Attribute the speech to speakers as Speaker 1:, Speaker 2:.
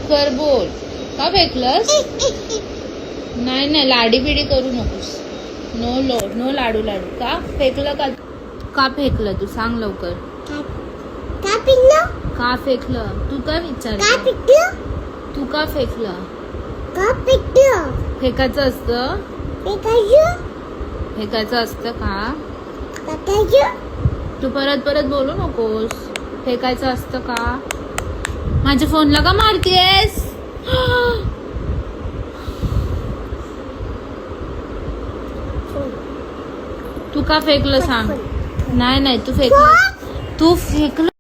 Speaker 1: लवकर बोल. का फेकलंस? नाही नाही, लाडी बिडी करू नकोस. नो लाडू. का फेकलं? का फेकलं तू सांग लवकर. का फेकलं तू? का विचार तू का फेकलं? फेकायचं असतं? फेकायचं असतं का? तू परत बोलू नकोस. फेकायचं असतं का? माझ्या फोनला का मारतेस? तू का फेकलं सांग. नाही तू फेकलं.